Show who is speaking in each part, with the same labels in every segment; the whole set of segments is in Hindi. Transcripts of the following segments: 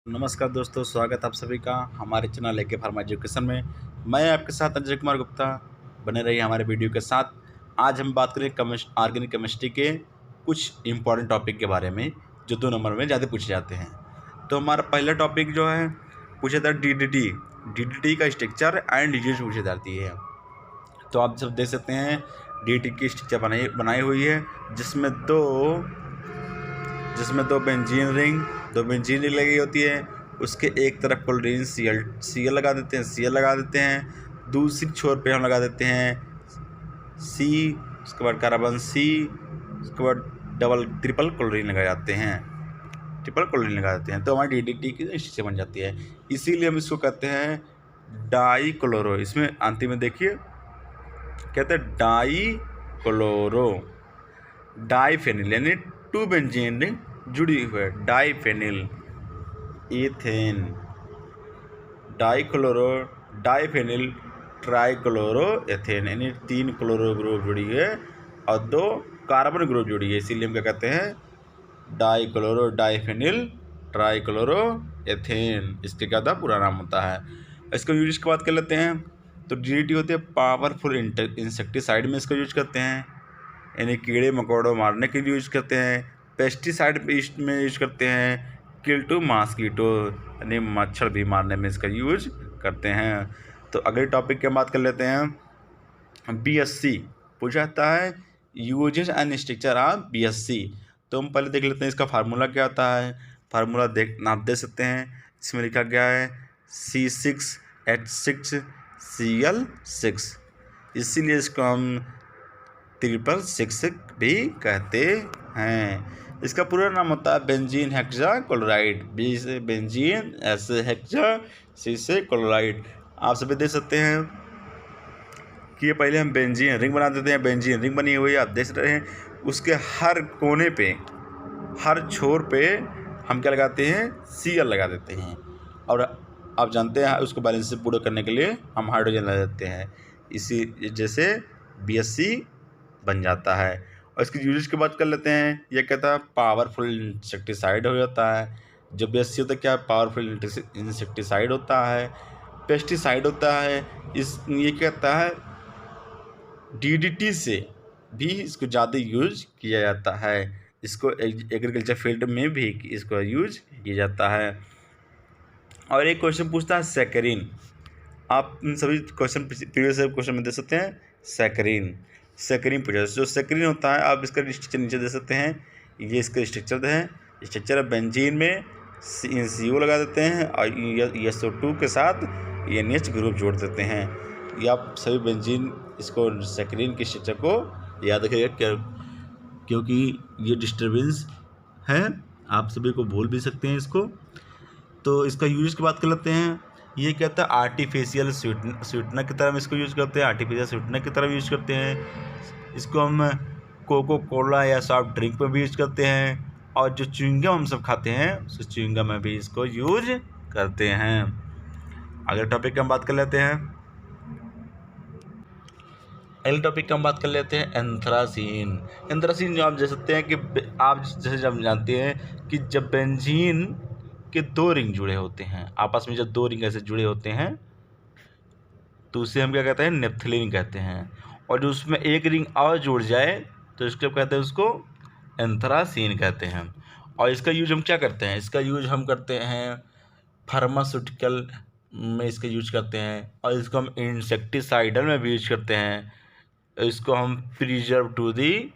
Speaker 1: नमस्कार दोस्तों, स्वागत आप सभी का हमारे चैनल लेके फार्मा एजुकेशन में। मैं आपके साथ अजय कुमार गुप्ता। बने रहिए हमारे वीडियो के साथ। आज हम बात करें ऑर्गेनिक केमिस्ट्री के कुछ इंपॉर्टेंट टॉपिक के बारे में जो 2 नंबर में ज़्यादा पूछे जाते हैं। तो हमारा पहला टॉपिक जो है पूछा था DDT का स्ट्रक्चर एंड यूज पूछी जाती है। तो आप सब देख सकते हैं DDT की स्ट्रक्चर बनाई हुई है जिसमें दो बेंजीन रिंग लगी होती है। उसके एक तरफ क्लोरीन Cl लगा देते हैं। दूसरी छोर पे हम लगा देते हैं C, उसके बाद कार्बन C, उसके बाद ट्रिपल क्लोरीन लगा जाते हैं। तो हमारी DDT की स्ट्रक्चर बन जाती है। इसीलिए हम इसको कहते हैं डाई क्लोरो। इसमें अंतिम में देखिए कहते हैं डाई क्लोरो डाईफेनिल, यानी 2 बेंजीन रिंग जुड़ी हुई है। Diphenyl ethane dichloro diphenyl trichloro ethane, यानी 3 क्लोरो ग्रुप जुड़ी है और 2 कार्बन ग्रुप जुड़ी है। इसीलिए हम क्या कहते हैं डाईक्लोरो डाईफेनिल ट्राईक्लोरो एथेन। इसके क्या पूरा नाम होता है। इसको यूज की बात कर लेते हैं तो DDT होती है पावरफुल इंसेक्टिसाइड में इसको यूज करते हैं, यानी कीड़े मकोड़ों मारने के लिए यूज करते हैं। पेस्टिसाइड में यूज करते हैं। किल टू मॉस्किटो, यानी मच्छर भी मारने में इसका यूज करते हैं। तो अगले टॉपिक की बात कर लेते हैं BSc। पूछा जाता है uses and structure of BSc। तो हम पहले देख लेते हैं इसका फार्मूला क्या होता है। फार्मूला आप देख सकते हैं, इसमें लिखा गया है C6H6Cl6। इसीलिए इसको हम 666 भी कहते हैं। इसका पूरा नाम होता है बेंजीन हेक्साक्लोराइड। B से बेंजीन, S से हेक्सा, C से क्लोराइड। आप सभी देख सकते हैं कि ये पहले हम बेंजीन रिंग बना देते हैं। बेंजीन रिंग बनी हुई है, आप देख रहे हैं। उसके हर कोने पे, हर छोर पे हम क्या लगाते हैं Cl लगा देते हैं। और आप जानते हैं उसको बैलेंस से पूरा करने के लिए हम हाइड्रोजन लगा देते हैं। इसी जैसे BSc बन जाता है। और इसकी यूजेस की बात कर लेते हैं। यह कहता है पावरफुल इंसेक्टिसाइड हो जाता है। जो BSc होता है क्या पावरफुल इंसेक्टिसाइड होता है, पेस्टिसाइड होता है। ये कहता है DDT से भी इसको ज़्यादा यूज किया जाता है। इसको एग्रीकल्चर फील्ड में भी इसको यूज किया जाता है। और एक क्वेश्चन पूछता है सैकरीन। आप इन सभी क्वेश्चन प्रीवियस क्वेश्चन में दे सकते हैं सैकरीन पूछा। जो सैकरीन होता है आप इसका स्ट्रक्चर नीचे दे सकते हैं। ये इसका स्ट्रक्चर है। स्ट्रक्चर बेंजीन में CO लगा देते हैं और SO2 के साथ NH ग्रुप जोड़ देते हैं। ये आप सभी बेंजीन इसको सैकरीन के स्ट्रक्चर को याद रखिएगा क्योंकि ये डिस्टर्बेंस है, आप सभी को भूल भी सकते हैं इसको। तो इसका यूज की बात कर लेते हैं। ये कहता है आर्टिफिशियल स्वीटनर की तरह हम इसको यूज करते हैं। आर्टिफिशियल स्वीटनर की तरह यूज करते हैं। इसको हम कोको कोला या सॉफ्ट ड्रिंक में भी यूज करते हैं। और जो च्युइंगम हम सब खाते हैं उस च्युइंगम में भी इसको यूज करते हैं। अगले टॉपिक की हम बात कर लेते हैं। एंथ्रासीन जो आप देख सकते हैं कि आप जैसे जब जानते हैं कि जब बेंजीन के 2 रिंग जुड़े होते हैं, आपस में जब 2 रिंग ऐसे जुड़े होते हैं तो उसे हम क्या कहते हैं नेप्थलीन कहते हैं। और जो उसमें एक रिंग और जुड़ जाए तो इसको कहते हैं उसको एंथ्रासीन कहते हैं। और इसका यूज हम क्या करते हैं, इसका यूज हम करते हैं फार्मास्यूटिकल में इसका यूज करते हैं। और इसको हम इंसेक्टिसाइडल में भी यूज करते हैं। इसको हम प्रिजर्व टू दी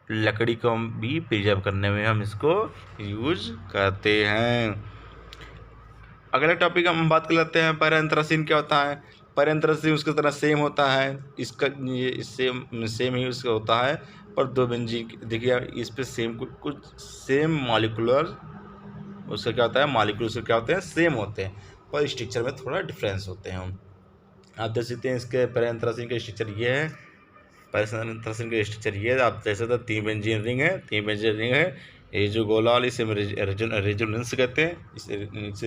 Speaker 1: लकड़ी को हम भी प्रिजर्व करने में हम इसको यूज करते हैं। अगला टॉपिक हम बात कर लेते हैं पैराएंथ्रासीन क्या होता है। पैराएंथ्रासीन उसकी तरह सेम होता है। इसका ये सेम ही उसका होता है, पर 2 बेंजीन देखिए इस पे सेम कुछ सेम मॉलिक्यूलर उसका क्या होता है, मॉलिक्यूल्स क्या होते हैं सेम होते हैं, पर स्ट्रक्चर में थोड़ा डिफरेंस होते हैं। आप देख सकते हैं इसके पैराएंथ्रासीन का स्ट्रक्चर ये है। पैराएंथ्रासीन का स्ट्रक्चर ये है, आप देख सकते हैं 3 बेंजीन रिंग है। ये जो गोला वाली इसे रेजोनेंस कहते हैं। इसे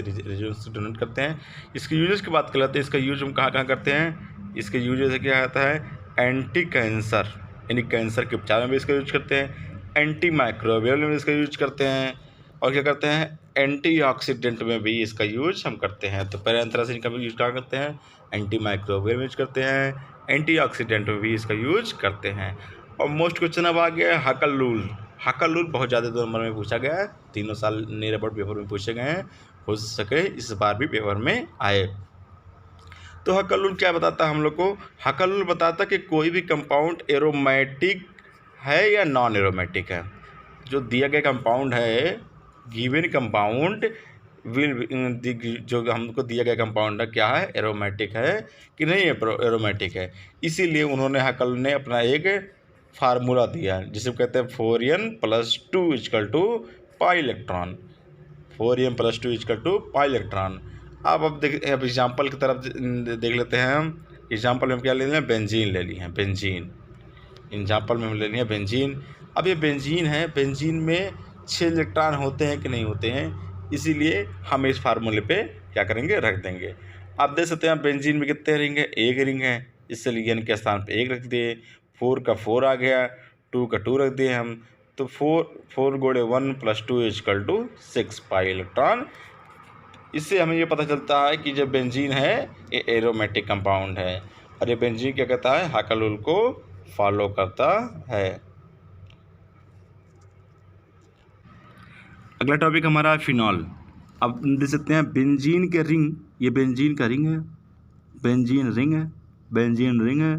Speaker 1: रेजोनेंस डोनेट करते हैं। इसके यूजेस की बात कर लेते हैं। इसका यूज हम कहाँ करते हैं। इसके यूज जैसे क्या आता है एंटी कैंसर, यानी कैंसर के उपचार में भी इसका यूज करते हैं। एंटी माइक्रोबियल में इसका यूज करते हैं। और क्या करते हैं एंटीऑक्सीडेंट में भी इसका यूज हम करते हैं। तो पहले एंथ्रासिन का भी यूज क्या करते हैं, एंटी माइक्रोबियल यूज करते हैं, एंटीऑक्सीडेंट में भी इसका यूज करते हैं। और मोस्ट क्वेश्चन अब आ गया है हकलूल। हकलूल बहुत ज़्यादा 2 नंबर में पूछा गया है, तीनों साल नियर अबाउट पेपर में पूछे गए हैं, हो सके इस बार भी पेपर में आए। तो हकलूल क्या बताता है हम लोग को, हकलूल बताता कि कोई भी कंपाउंड एरोमेटिक है या नॉन एरोमेटिक है। जो दिया गया कंपाउंड है, गिवन कंपाउंड विल, जो हमको दिया गया कंपाउंड है क्या है, एरोमेटिक है कि नहीं एरोमेटिक है। इसीलिए उन्होंने हकलूल ने अपना एक फार्मूला दिया है जिसे कहते हैं 4n+2 = pi electron. 4n+2 = pi electron. अब एग्जाम्पल की तरफ देख लेते हैं हम। एग्जाम्पल में हम क्या ले लिए हैं, बेंजीन ले लिए हैं, बेंजीन। एग्जाम्पल में हम ले लिए हैं बेंजीन। अब ये बेंजीन है, बेंजीन में 6 इलेक्ट्रॉन होते हैं कि नहीं होते हैं, इसीलिए हम इस फार्मूले पे क्या करेंगे, रख देंगे। आप देख सकते हैं बेंजीन में कितने रिंग है, एक रिंग है, इसलिए एन के स्थान पे 1 रख दिए। 4 का 4 आ गया, 2 का 2 रख दिए हम। तो 4 × 1 + 2 = 6 पाई इलेक्ट्रॉन। इससे हमें ये पता चलता है कि जो बेंजीन है ये एरोमेटिक कंपाउंड है, और ये बेंजीन क्या कहता है, हकलूल को फॉलो करता है। अगला टॉपिक हमारा है फिनॉल। अब देख सकते हैं बेंजीन के रिंग, ये बेंजीन का रिंग है, बेंजीन रिंग है, बेंजीन रिंग है,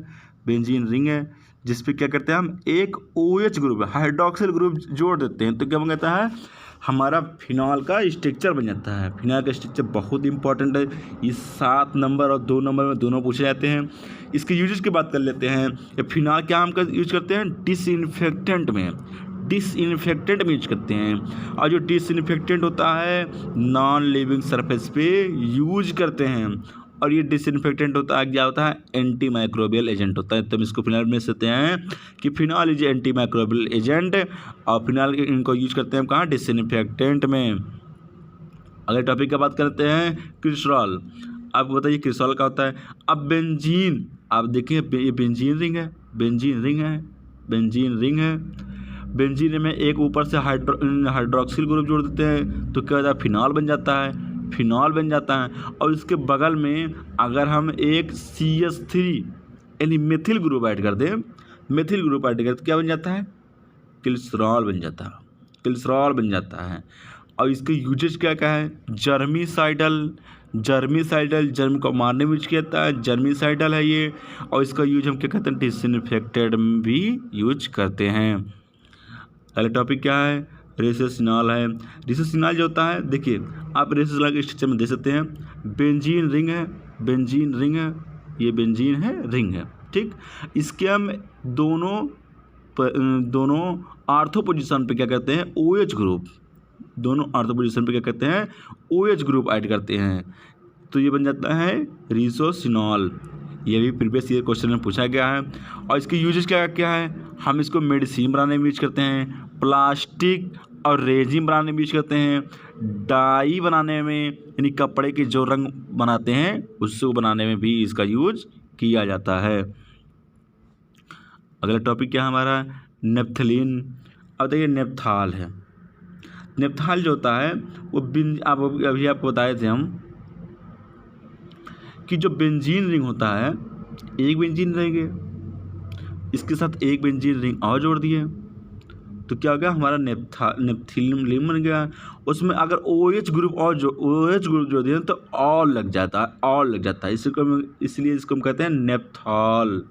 Speaker 1: बेंजीन रिंग है, जिस पे क्या करते हैं हम एक OH ग्रुप हाइड्रोक्सिल ग्रुप जोड़ देते हैं, तो क्या बन जाता है, हमारा फिनॉल का स्ट्रक्चर बन जाता है। फिनॉल का स्ट्रक्चर बहुत इंपॉर्टेंट है, ये 7 नंबर और 2 नंबर में दोनों पूछे जाते हैं। इसके यूजेस की बात कर लेते हैं। ये फिनॉल क्या हम यूज करते हैं, डिसइंफेक्टेंट में, डिसइंफेक्टेंट में यूज करते हैं। और जो डिसइंफेक्टेंट होता है नॉन लिविंग सरफेस पे यूज करते हैं, और ये डिसइंफेक्टेंट होता है क्या होता है, एंटी माइक्रोबियल एजेंट होता है। तो हम इसको फिनॉल में सकते हैं कि phenol is anti microbial agent, और फिनॉल इनको यूज करते हैं हम कहाँ, डिसइंफेक्टेंट में। अगले टॉपिक की बात करते हैं क्रिस्टॉल। आप बताइए क्रिस्टॉल क्या होता है। अब बेंजीन, आप देखिए ये बेंजीन रिंग है, बेंजीन रिंग है, बेंजीन रिंग है, बेंजीन में एक ऊपर से हाइड्रोक्सिल ग्रुप जोड़ देते हैं तो क्या होता है, फिनॉल बन जाता है, फिनॉल बन जाता है। और इसके बगल में अगर हम एक CH3 यानी मेथिल ग्रुप ऐड कर दें, मेथिल ग्रुप ऐड करें तो क्या बन जाता है, ग्लिसरॉल बन जाता है, ग्लिसरॉल बन जाता है। और इसके यूजेज क्या क्या है, जर्मीसाइडल, जर्मीसाइडल जर्म को मारने में यूज किया जाता है, जर्मीसाइडल है ये। और इसका यूज हम क्या कहते हैं, डिसइंफेक्टेड में भी यूज करते हैं। अगला टॉपिक क्या है, रेसोसिनॉल है। रेसोसिनॉल जो होता है, देखिए आप रेसोसिनॉल के स्ट्रक्चर में देख सकते हैं, बेंजीन रिंग है, बेंजीन रिंग है, ये बेंजीन है, रिंग है, ठीक। इसके हम दोनों आर्थो पोजीशन पे क्या कहते हैं, OH ग्रुप, दोनों आर्थो पोजीशन पे क्या कहते हैं, OH ग्रुप ऐड करते हैं, तो ये बन जाता है रेसोसिनॉल। ये भी प्रीवियस ईयर क्वेश्चन में पूछा गया है। और इसके यूजेस क्या क्या है, हम इसको मेडिसिन बनाने में यूज करते हैं, प्लास्टिक और रेजिन बनाने में यूज करते हैं, डाई बनाने में यानी कपड़े के जो रंग बनाते हैं उसको बनाने में भी इसका यूज किया जाता है। अगला टॉपिक क्या हमारा, नेप्थलीन। अब देखिए नेप्थाल है, नेप्थाल जो होता है वो अभी आपको बताए थे हम कि जो बेंजीन रिंग होता है, एक बेंजीन रिंग है, इसके साथ एक बेंजीन रिंग और जोड़ दिए तो क्या हो गया, हमारा नेप्थलीन बन गया। उसमें अगर OH ग्रुप और जो OH ग्रुप जोड़ दिए तो और लग जाता है, और लग जाता है, इसलिए इसको हम कहते हैं नेप्थॉल,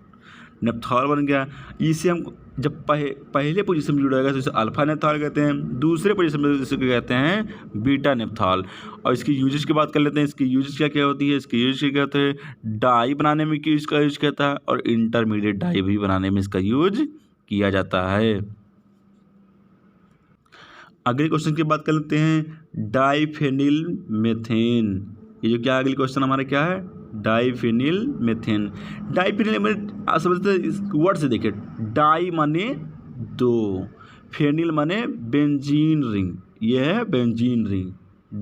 Speaker 1: नेप्थॉल बन गया। इसे हम जब पहले पोजीशन में जुड़ेगा तो इसे अल्फा नेप्थॉल कहते हैं, दूसरे पोजीशन में इसे कहते हैं बीटा नेप्थॉल। और इसकी यूजेस की बात कर लेते हैं, इसकी यूजेस क्या क्या होती है, इसकी यूजेस क्या होते हैं, डाई बनाने में इसका यूज करता है, और इंटरमीडिएट डाई भी बनाने में इसका यूज किया जाता है। अगले क्वेश्चन की बात कर लेते हैं, डाइफेनिल मेथेन। ये जो क्या अगले क्वेश्चन हमारा क्या है, डाइफेनिल मेथेन। डाइफेनिल में आप समझते हैं इस वर्ड से देखिए, डाई माने 2, फेनिल माने बेंजीन रिंग, ये है बेंजीन रिंग,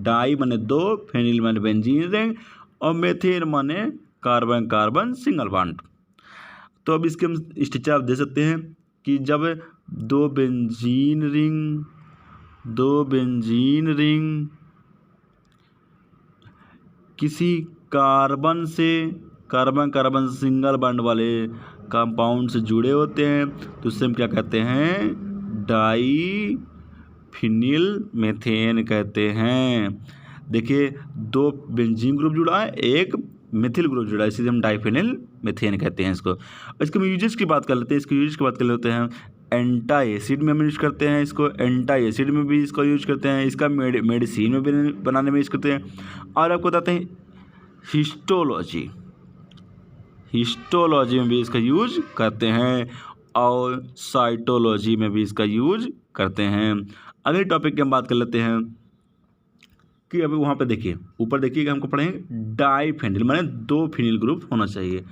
Speaker 1: डाई माने 2, फेनिल माने बेंजीन रिंग, और मेथेन माने कार्बन कार्बन सिंगल बॉन्ड। तो अब इसके हम स्ट्रक्चर आप दे सकते हैं कि जब 2 बेंजीन रिंग किसी कार्बन से कार्बन सिंगल बॉन्ड वाले कंपाउंड से जुड़े होते हैं तो उससे हम क्या कहते हैं, डाई फिनिल मीथेन कहते हैं। देखिए 2 बेंजीन ग्रुप जुड़ा है, 1 मिथिल ग्रुप जुड़ा है, इसीलिए हम डाइफिनिल मीथेन कहते हैं इसको। इसके यूजेस की बात कर लेते हैं। एंटा एसिड में हम यूज करते हैं इसको, एंटा एसिड में भी इसको यूज करते हैं, इसका मेडिसिन में भी बनाने में यूज करते हैं। और आपको बताते हैं हिस्टोलॉजी में भी इसका यूज करते हैं और साइटोलॉजी में भी इसका यूज करते हैं। अगले टॉपिक की हम बात कर लेते हैं कि अभी वहाँ पे देखिए, ऊपर देखिए कि हमको पढ़ेंगे डाइफिनिल माने 2 फिनिल ग्रुप होना चाहिए,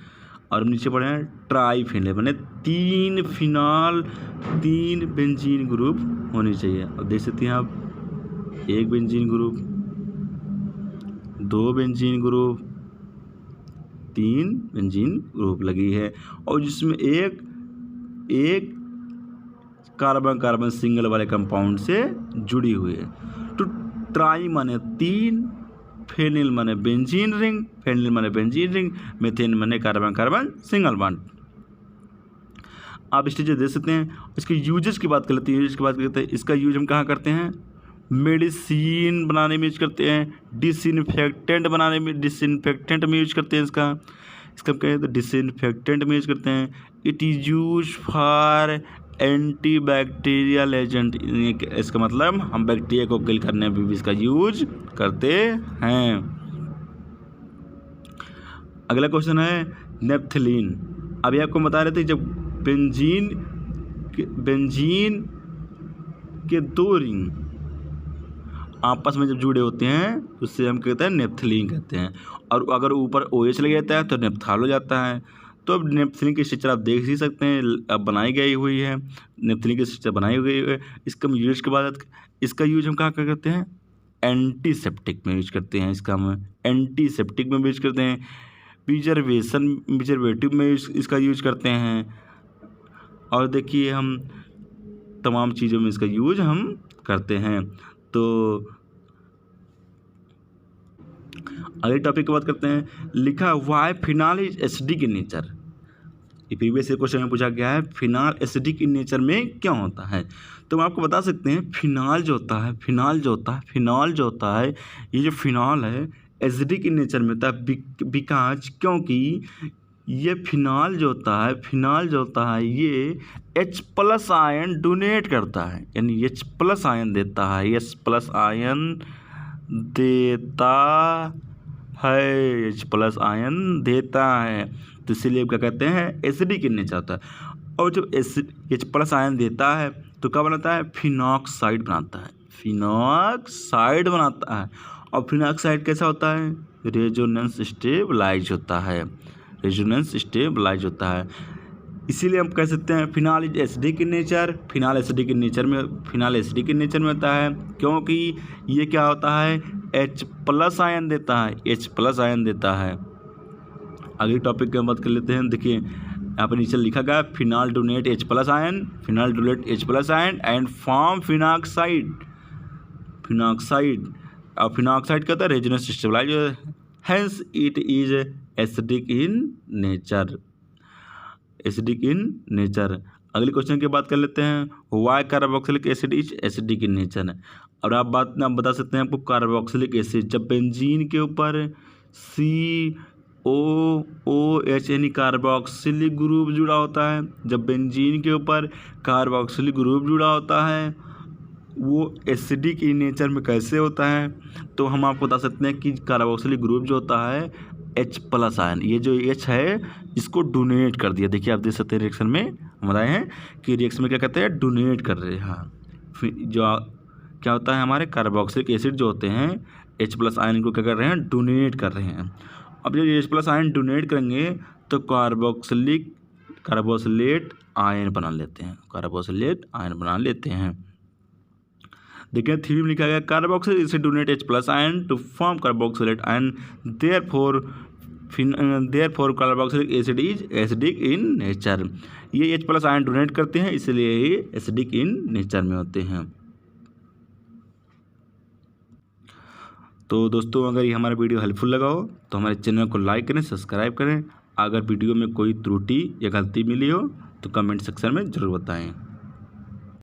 Speaker 1: और नीचे पढ़े हैं ट्राइफिनिल माने 3 बेंजीन ग्रुप होनी चाहिए। अब देख सकते हैं आप 1 benzene group, 2 benzene group, 3 benzene group लगी है, और जिसमें एक कार्बन सिंगल वाले कंपाउंड से जुड़ी हुई है। तो ट्राई माने 3, फेनिल माने बेंजीन रिंग, मीथेन माने कार्बन सिंगल बॉन्ड। आप स्टेज दे सकते हैं। इसके यूजेस की बात कर लेते हैं। इसका यूज हम कहाँ करते हैं, मेडिसिन बनाने में यूज करते हैं, डिसइंफेक्टेंट में यूज करते हैं। इसका हम कहें तो डिसइंफेक्टेंट में यूज करते हैं। It is use for anti bacterial agent, इसका मतलब हम बैक्टीरिया को किल करने में भी इसका यूज करते हैं। अगला क्वेश्चन है नेप्थलीन। अभी आपको बता रहे थे जब बेंजीन के 2 रिंग आपस में जब जुड़े होते हैं तो उससे हम कहते हैं नेप्थलीन कहते हैं, और अगर ऊपर OH लग जाता है तो नेप्थाल हो जाता है। तो अब नेप्थलीन की स्ट्रक्चर आप देख ही सकते हैं, अब बनाई गई हुई है, नेप्थलीन की स्ट्रक्चर बनाई गई है। इसका यूज के बाद इसका यूज हम कहाँ करते हैं, एंटीसेप्टिक में यूज करते हैं। इसका हम एंटीसेप्टिक में यूज करते हैं, प्रिजर्वेटिव में इसका यूज करते हैं, और देखिए हम तमाम चीज़ों में इसका यूज हम करते हैं। तो अगले टॉपिक की बात करते हैं। लिखा why phenol is acidic in nature. ये प्रीवियस क्वेश्चन में पूछा गया है फिनाल एसिडिक इन नेचर में क्या होता है। तो हम आपको बता सकते हैं फिनाल जो होता है ये जो फिनाल है एसिडिक इन नेचर में होता है बिकॉज क्योंकि ये फिनाल जो होता है ये H+ आयन डोनेट करता है, यानी H+ आयन देता है, H+ आयन देता है। तो इसीलिए क्या कहते हैं एसिडिक इन नेचर होता है। और जब H+ आयन देता है तो क्या बनाता है, फिनॉक्साइड बनाता है। और फिनॉक्साइड कैसा होता है, रेजोनेंस स्टेबलाइज होता है। इसीलिए हम कह सकते हैं phenol is acidic in nature. Phenol acidic in nature में होता है क्योंकि ये क्या होता है, H+ आयन देता है। अगले टॉपिक की हम बात कर लेते हैं। देखिए यहाँ पर नीचे लिखा गया phenol donate H+ ion and form phenoxide. और फिनॉक्साइड कहता है resonance stabilise, hence it is acidic in nature. अगले क्वेश्चन की बात कर लेते हैं। Why carboxylic acid is acidic in nature. और आप बता सकते हैं आपको कार्बोक्सिलिक एसिड जब बेंजीन के ऊपर COOH यानी कार्बोक्सिलिक ग्रुप जुड़ा होता है, जब बेंजीन के ऊपर कार्बोक्सिलिक ग्रुप जुड़ा होता है वो एसिडिक इन नेचर में कैसे होता है। तो हम आपको बता सकते हैं कि कार्बोक्सिलिक ग्रुप जो होता है H+ आयन, ये जो H है इसको डोनेट कर दिया। देखिए आप देख सकते हैं रिएक्शन में हम बताए हैं कि रिएक्शन में क्या कहते हैं, डोनेट कर रहे हैं। हाँ, फिर जो क्या होता है हमारे कार्बोक्सिलिक एसिड जो होते हैं H+ आयन को क्या कर रहे हैं, डोनेट कर रहे हैं। अब जब H+ आयन डोनेट करेंगे तो कार्बोक्सिलेट आयन बना लेते हैं। देखिए थ्योरी में लिखा गया carboxyl acid donate H+ ion to form carboxylate ion, therefore carboxylic acid is acidic in nature. ये H+ आयन डोनेट करते हैं इसलिए ये एसिडिक इन नेचर में होते हैं। तो दोस्तों अगर ये हमारा वीडियो हेल्पफुल लगा हो तो हमारे चैनल को लाइक करें, सब्सक्राइब करें। अगर वीडियो में कोई त्रुटि या गलती मिली हो तो कमेंट सेक्शन में ज़रूर बताएं।